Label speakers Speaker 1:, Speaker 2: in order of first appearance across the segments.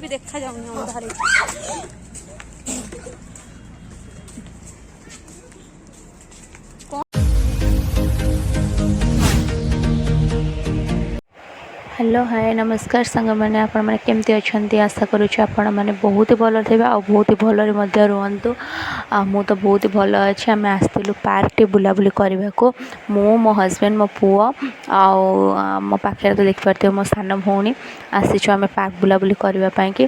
Speaker 1: भी देखा जाऊनी अंधार।
Speaker 2: हेलो हाय नमस्कार सांग मैंने आपण मैंने केमती अच्छा आशा करुच्छे आपण मैंने बहुत ही भल थे आ बहुत ही भल रुहतु मु तो बहुत ही भल अच्छे आम आसलु पार्क टे बुलाबुली करने को मु मो हजबैंड मो पुओ आ मो पाखे तो देखिपे मो सान भौणी आसीचु आम पार्क बुलाबुली करने कि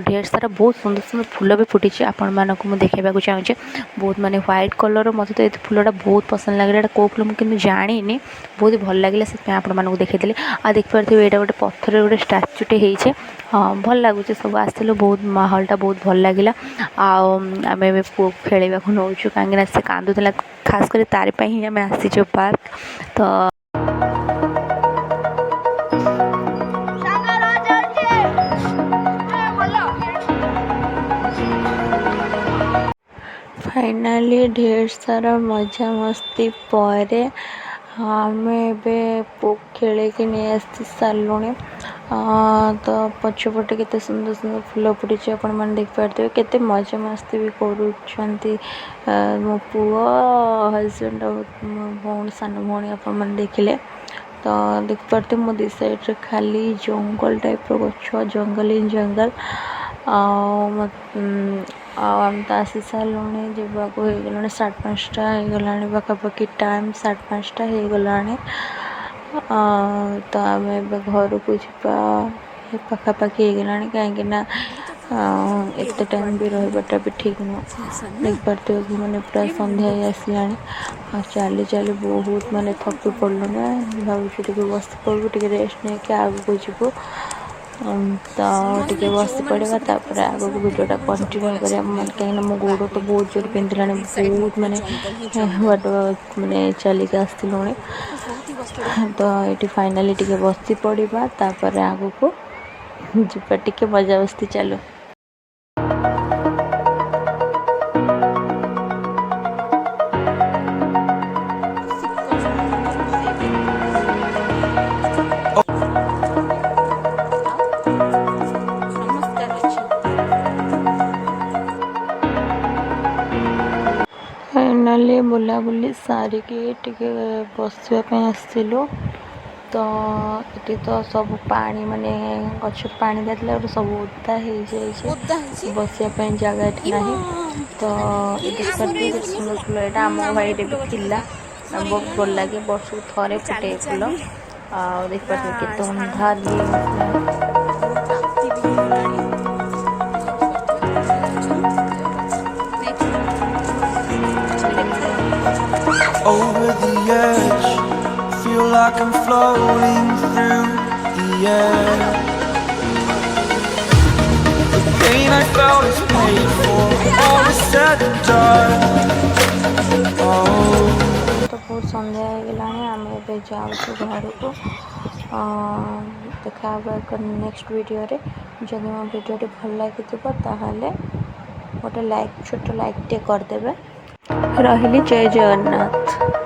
Speaker 2: ढेर सारा बहुत सुंदर सुंदर फूल भी फुटी आपण मानक मुझे देखा चाहूँचे बहुत माने व्हाइट कलर मत तो ये फूलटा बहुत पसंद लगे कौ फूल मुझे जानी बहुत ही भल लगे से आपण मानक देखी आ देखिपे यहाँ गोटे पत्थर गोटे स्टाच्यूटे होइछे हाँ भल लगुच सब आसलु बहुत माहौलटा बहुत भल लगे आम पु खेल नौ कहीं से कांदुला खास कर तारिपाई ही आम आसीचु पार्क तो फाइनाली ढेर सारा मजा मस्ती पर आम खेल कि नहीं आसी सारे तो पछपटे केते सुंदर सुंदर फूल फुटी आपण मैंने देखिपे केते मजा मस्ती भी कर मो पुओ हजबैंड भौणी सान भौणी आपने देखिले तो देखिपे मो दी साइड खाली जंगल टाइप गछ जंगल इन जंगल आम तो आसी सारे जावाक हो गला 5:30 हो गला पाखापाखि टाइम 5:30 हो गला तो आम घर को जा पाखापाखि हो गला कहीं एत टाइम भी रहा भी ठीक नुह देख पार्थ मैंने पूरा संध्या आसला चली चली बहुत माने थकी पड़ल ना भावुँ बस पड़ू टे रेस्ट नहीं आगे जीवु तो बस पड़ा तापर आगे भिडियोटा कंटिन्यू कर कहीं मो गोड़ तो बहुत जोर पिंधला बहुत माने बाट माने चलिक आसलुणी तो ये फाइनाली टे बस पड़ा तापर आग को जीवा टे मजा मस्ती चलो फाइनाली बुलाबुली सारिकी टिके बसवाई आसलु तो ये तो सब पानी माने गछ पानी देला सब ओदा हो बसवाई जगह ना तो देखिए सुंदर फूल यहाँ आम भाई भी थिला बहुत भल लगे वर्ष थे फुटे फूल आ देखिए केत अंधार
Speaker 3: over the edge, feel like I'm floating through the air. The pain I felt is paid for, all is said and done.
Speaker 2: तो बहुत संध्या हो गला आम ए जाऊँ घर को देखा नेक्स्ट वीडियो रे जब मो वीडियो भल लगी ताहले गोटे लाइक छोट लाइक टे करदे रही जय जगन्नाथ।